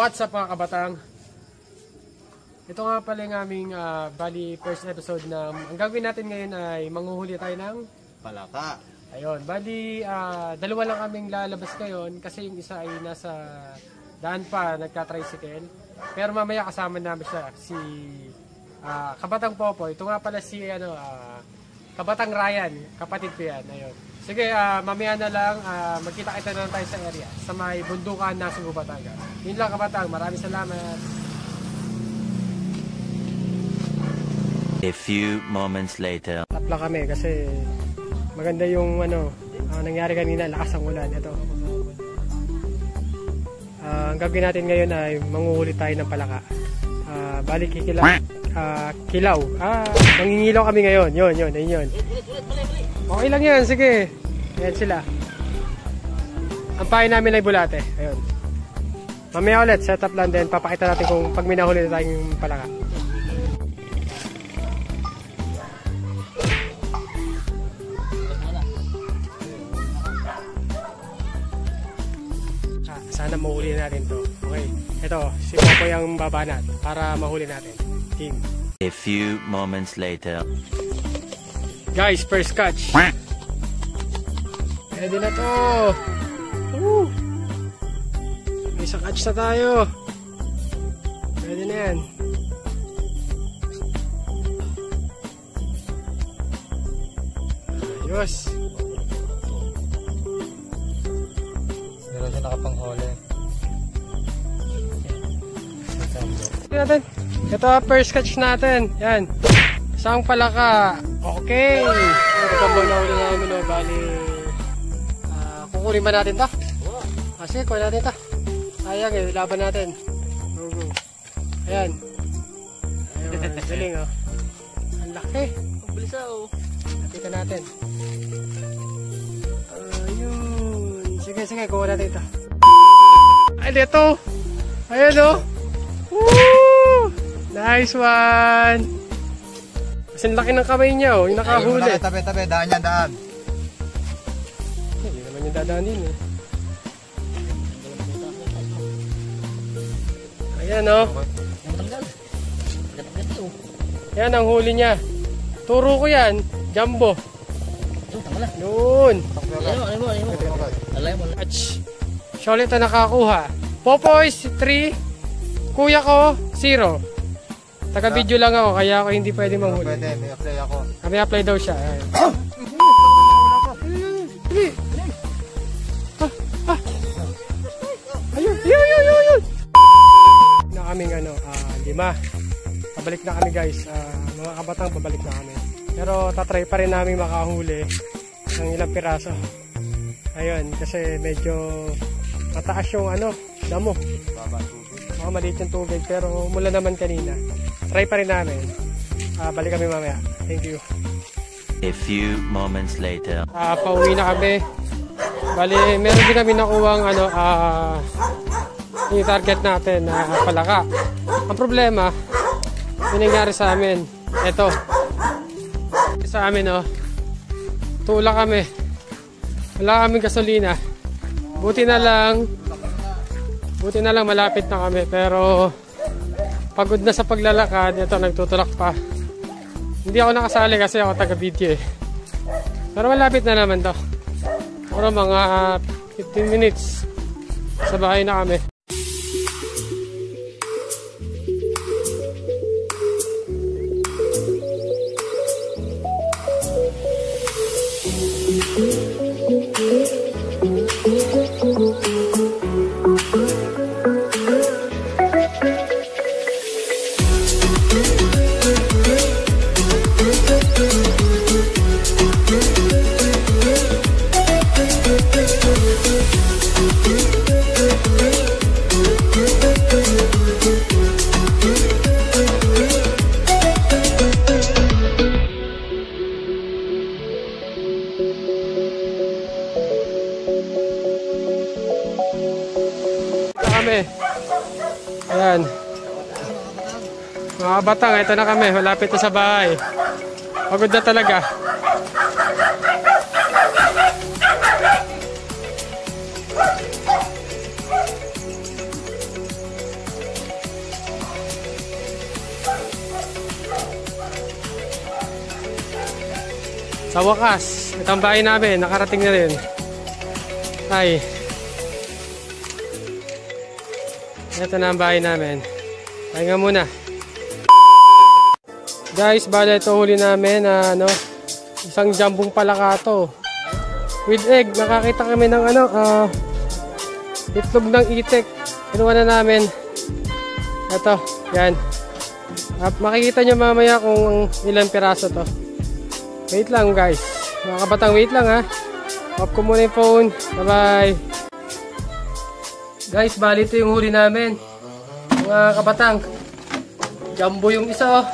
What's up mga kabatang? Ito nga pala yung aming bali first episode na ang gagawin natin ngayon ay manghuhuli tayo ng palaka. Ayun, bali dalawa lang kaming lalabas ngayon kasi yung isa ay nasa daan pa, nagka-tricycle. Pero mamaya kasama namin siya, si Kabatang Popoy. Ito nga pala si Kabatang Ryan, kapatid ko yan. Ayun. Sige, mamaya na lang, magkita-kita na lang tayo sa area, sa may bundukan na Cebu, Batangas. Yun lang Kabatang, maraming salamat. A few moments later. Tapla kami kasi maganda yung nangyari kanina, lakas ang ulan. Ito. Ang gagawin natin ngayon ay manghuhuli tayo ng palaka. Bali kilaw. Mangingilaw kami ngayon. Yun. Okay lang yan, sige. Ayan sila. Ang pahay namin ay bulate. Ayun. Mamaya ulit, set up lang din. Papakita natin kung pag minahuli na tayong palaka. Sana mahuli natin to. Okay. Ito, si Popoy ang babanat para mahuli natin. Team. A few moments later. Guys, first catch. Pwede na to. May isang catch na tayo. Pwede na yan. Ayos. Meron siya nakapanghuli. Ito first catch natin. Yan. Isang palaka. Okay. Ito pa na uli namin. Bali. Kukunin ba natin ito? Sige, kunin natin ito. Sayang eh. Laban natin. Ayan. Ayun. Galing oh. Ang laki. Ang bilis oh. Nakita natin. Ayun. Sige. Kuha natin ito. Ay, dito. Ayan oh. Woo! Nice one. Kasi laki ng kamay niya oh. Yung nakahuli. Tabi. Daan yan, daan. Hindi naman yung dadaanin eh. Ayan oh. Yan ang huli niya. Turo ko yan. Jumbo. Yun. Catch. Siya ulit na nakakuha. Popoys 3. Kuya ko 0. Taga-video lang ako kaya ako hindi pwede manghuli. Pwede, may apply ako. Kami apply daw siya. Ayun. Na kaming 5. Pabalik na kami guys. Mga kabatang pabalik na kami. Pero tatry pa rin namin makahuli ng ilang piraso. Ayun, kasi medyo mataas yung damo. Baka maliit yung tubig pero mula naman kanina. Try pa rin namin. Balik kami mamaya. Thank you. A few moments later. Pauwi na kami. Bali, meron din kami nakuwang yung target natin na palaka. Ang problema, yung nangyari sa amin, eto. Sa amin, tula kami. Wala kaming gasolina. Buti na lang malapit na kami. Pero, pagod na sa paglalakad, ito nagtutulak pa. Hindi ako nakasali kasi ako taga-video eh. Pero malapit na naman to. Pero mga 15 minutes sa bahay na kami. Ayan. Mga batang, ito na kami. Malapit na sa bahay. Pagod na talaga. Sa wakas, itong bahay namin, nakarating na rin. Ay. Ito na ang bahay namin. Pahinga muna. Guys, bala ito huli namin na isang jambong palakato. With egg, nakakita kami ng itlog ng itik. Kinuha na namin. Ito, yan. At makikita nyo mamaya kung ilang piraso to. Wait lang guys. Mga kabatang, wait lang ha. Off ko muna yung phone. Bye-bye. Guys, bali ito yung huli namin. Mga kabatang. Jumbo yung isa oh.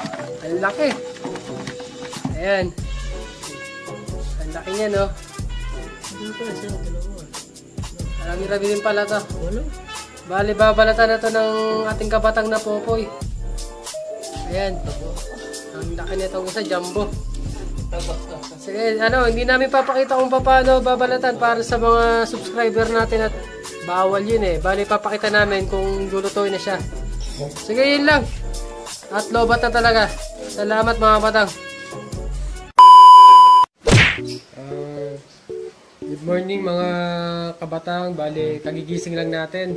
Ang laki. Ayan. Ang laki niya no. Marami-rami din pala to. Bali, babalatan na to ng ating kabatang na popoy. Ayan. Ang laki nitong isa, jumbo. Sige, hindi namin papakita kung paano babalatan para sa mga subscriber natin at bawal yun eh. Bali, papakita namin kung lulutuin na siya. Sige, yun lang. At lobat na talaga. Salamat mga batang. Good morning mga kabatang. Bali, kagigising lang natin.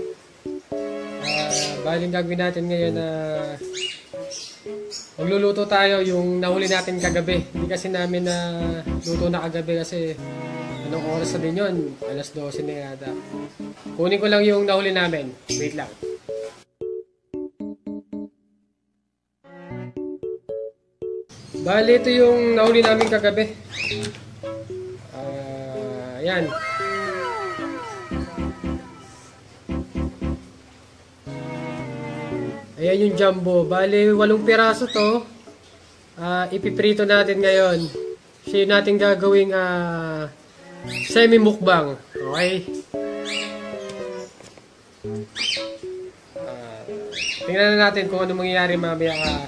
Bali, gagawin natin ngayon na magluluto tayo yung nahuli natin kagabi. Hindi kasi namin na luto na kagabi kasi anong oras na din yun? Alas 12 na yata. Kunin ko lang yung nahuli namin. Wait lang. Bali, ito yung nahuli namin kagabi. Ayan. Ayan yung jumbo. Bali, 8 piraso to. Ipiprito natin ngayon. Siya natin gagawing semi-mukbang. Okay? Tingnan na natin kung ano mangyayari mamaya.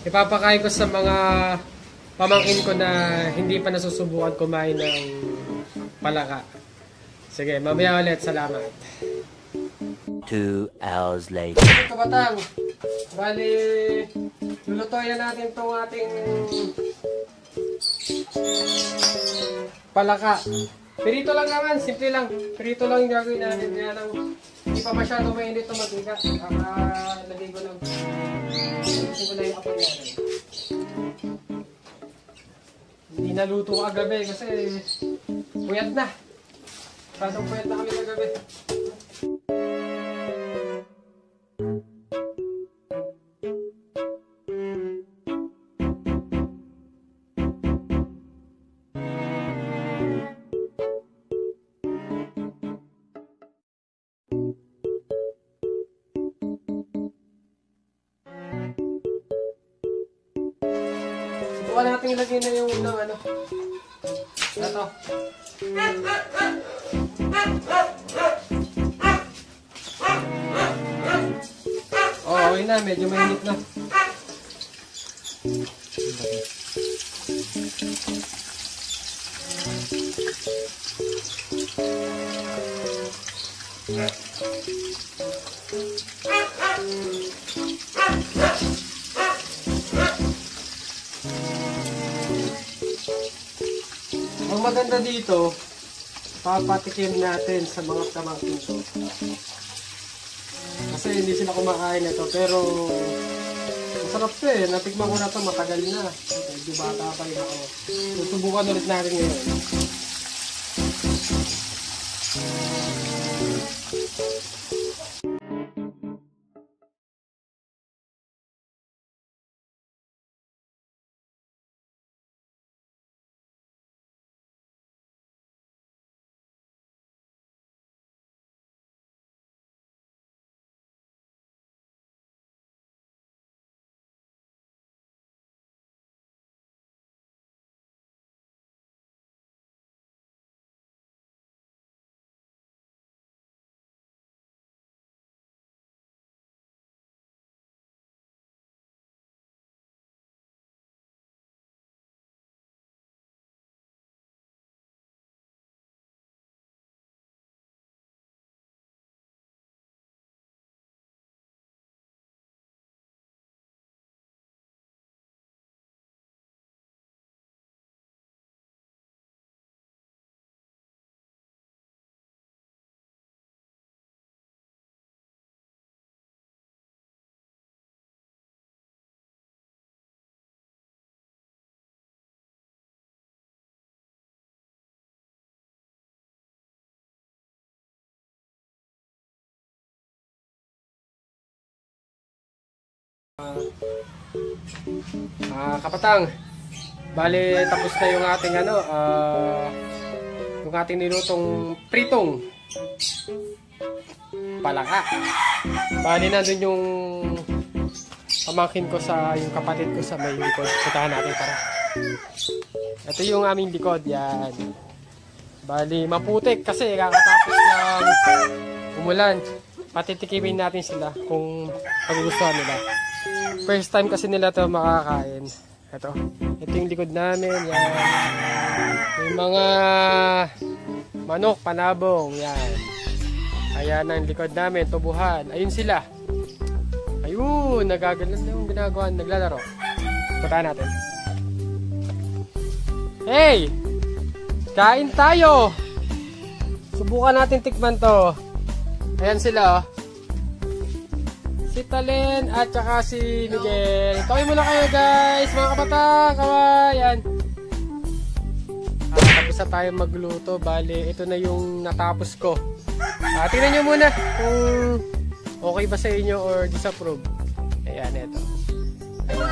Ipapakain ko sa mga pamangkin ko na hindi pa nasusubukan kumain ng palaka. Sige, mamaya ulit. Salamat. 2 hours later. Kabatang, bali, lulutoy na natin itong ating palaka. Pirito lang naman, simple lang. Pirito lang yung gagawin natin. Kaya lang, hindi pa masyado mainit ito magiga. Lagay ko lang. Lagay ko na yung apoy natin. Hindi naluto kagabi kasi puyat na. Pasong puyat na kami kagabi. Subukan natin ilagay na yung unang ito. Okay na, medyo mainit na. Ang maganda dito, papatikim natin sa mga pamangkin ko. Kasi hindi sila kumakain ito, pero masarap ito eh. Natikman ko na ito, matagal na. Medyo bata pa rin ako. Susubukan ulit natin ngayon. Kapatang, bali tapos na yung ating yung ating nilutong pritong palaka. Bali nandun yung pamangkin ko sa yung kapatid ko sa may likod. Puntahan natin para. Ito yung aming likod, yan. Bali maputik kasi kakatapos lang umulan. Patitikimin natin sila kung pagugustuhan nila. First time kasi nila to makakain. Ito yung likod namin, yan. May mga manok, panabong, yan. Ayan ang likod namin, tubuhan. Ayun sila. Ayun, nagagalan na yung ginagawa, naglalaro. Puntahan natin. Hey! Kain tayo! Subukan natin tikman to. Ayan sila, oh. Si Talen at saka si Miguel. Kawin muna kayo, guys, mga kapatang. Kawayan. Tapos na tayo magluto. Bale, ito na yung natapos ko. Tingnan nyo muna kung okay ba sa inyo or disapprove. Ayan, ito. Ayan.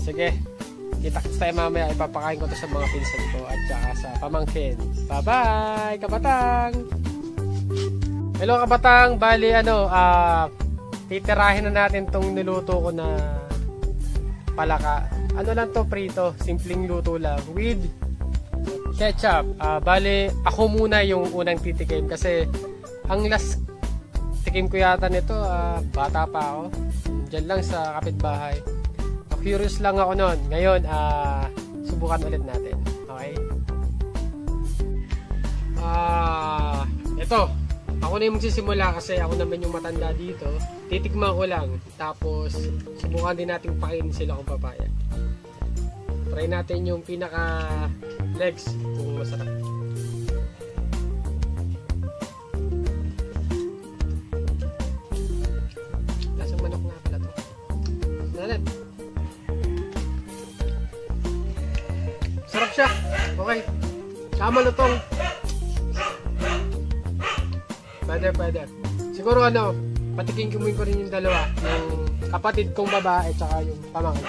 Sige. Kita-kits tayo mamaya. Ipapakain ko to sa mga pinsan ko at saka sa pamangkin. Bye-bye, kabatang! Hello, kabatang! Bali, titirahin na natin tong niluto ko na palaka. Ano lang to, prito. Simpleng luto lang. With ketchup. Bali, ako muna yung unang titikim kasi ang last tikim ko yata nito, bata pa ako. Diyan lang sa kapitbahay. Curious lang ako noon. Ngayon, subukan ulit natin. Okay? Ito. Ako na yung magsisimula kasi ako naman yung matanda dito. Titikman ko lang. Tapos, subukan din natin pakainin sila kung papaya. Try natin yung pinaka legs kung masarap. Lasang manok nga pala to. Nalan. Sarap siya. Okay. Sama lutong. Pwede. Siguro patikin ko rin yung dalawa. Yung kapatid kong babae tsaka yung pamangkin.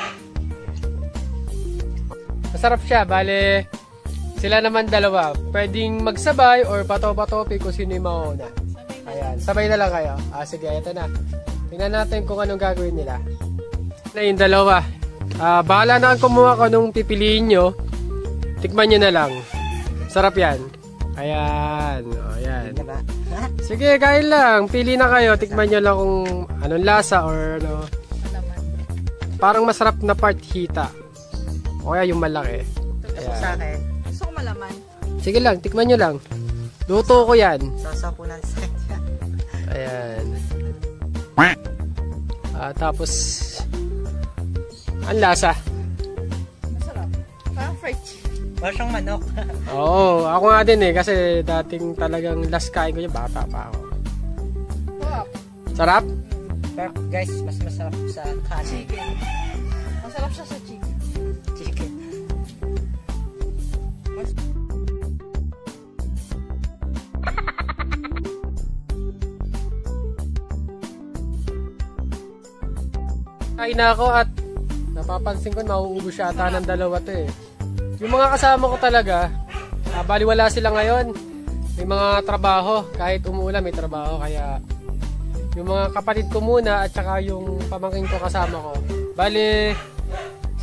Masarap siya. Bale, sila naman dalawa. Pwedeng magsabay or pato-patopi kung sino yung mauna. Ayan. Sabay na lang kayo. Sige, ito na. Tingnan natin kung anong gagawin nila. Na yung dalawa. Bahala na ang kumuha ko nung pipiliin nyo. Tikman nyo na lang. Sarap yan. Ayan. Ayan. Sige, kain lang. Pili na kayo. Tikman nyo lang kung anong lasa or ano. Parang masarap na part hita. O kaya yung malaki. Gusto sa akin. Gusto ko malaman. Sige lang, tikman nyo lang. Luto ko yan. Sasapunan sa kanya. Ayan. Tapos, ang lasa. Masarap. Parang fried chicken. Parang siyang manok. Oo, ako nga din kasi dating talagang last kain ko yung bata pa ako. Wow. Sarap? Pero guys, mas masarap sa kanin. Chicken. Masarap siya sa chicken. Chicken. Kain na ako at napapansin ko mauubos siya ata ng dalawa to eh. Yung mga kasama ko talaga, bali wala sila ngayon. May mga trabaho, kahit umuulan may trabaho. Kaya yung mga kapatid ko muna at saka yung pamangkin ko kasama ko. Bali,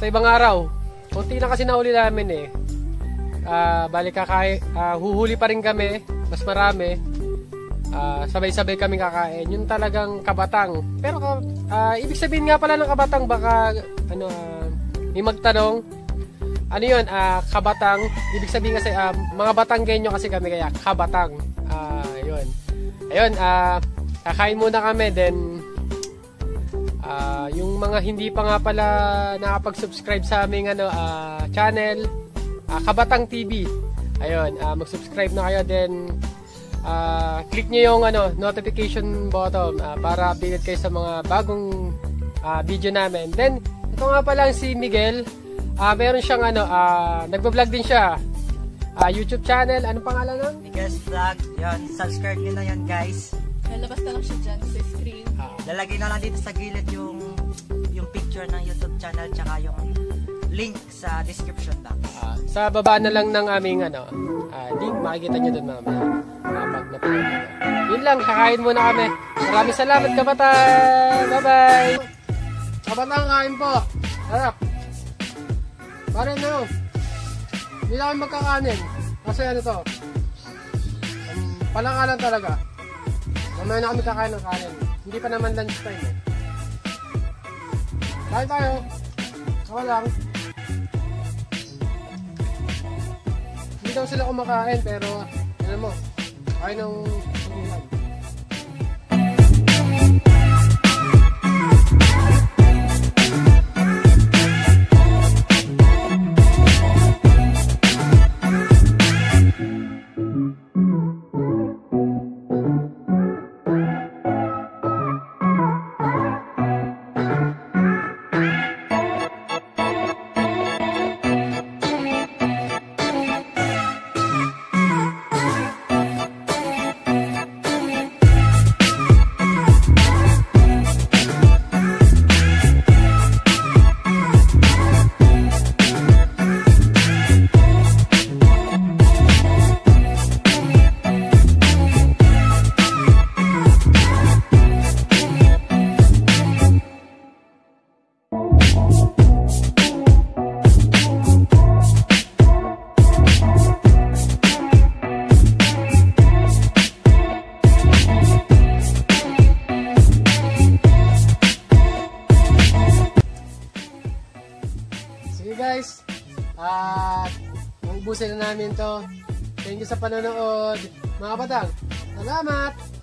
sa ibang araw, kunti na kasi nahuli namin eh. Bali huhuli pa rin kami, mas marami. Sabay-sabay kami kakain. Yung talagang kabatang. Pero ibig sabihin nga pala ng kabatang, baka may magtanong. Ano yun, kabatang. Ibig sabihin kasi, mga Batanggenyo kasi kami, kaya kabatang. Yun. Ayun, kakain muna kami, then, yung mga hindi pa nga pala nakapag-subscribe sa aming channel, Kabatang TV. Ayun, mag-subscribe na kayo, then, click nyo yung notification button para updated kayo sa mga bagong video namin. Then, ito nga pala si Miguel. Meron siyang nagbablog din siya. YouTube channel. Anong pangalan nun? Miguel's Vlog. Yan, subscribe nyo na yan guys. Lalabas na lang siya dyan sa screen. Lalagay na lang dito sa gilid yung picture ng YouTube channel tsaka yung link sa description box. Sa baba na lang ng aming link. Makikita nyo dun mamaya. Pag napanood nyo. Yun lang, kakain muna kami. Maraming salamat kabataan. Bye-bye. Kabataan, kain po. Harap. Pare na. Hindi na kami magkakanin. Kasi ano to. Palangalan talaga. Mamaya na kami kakain ng kanin. Hindi pa naman lunch time eh. Kain tayo. Sawa lang. Hindi daw sila kumakain pero alam mo, kain ng ulan. Guys, ubusin na namin to. Thank you sa panonood mga batang. Salamat!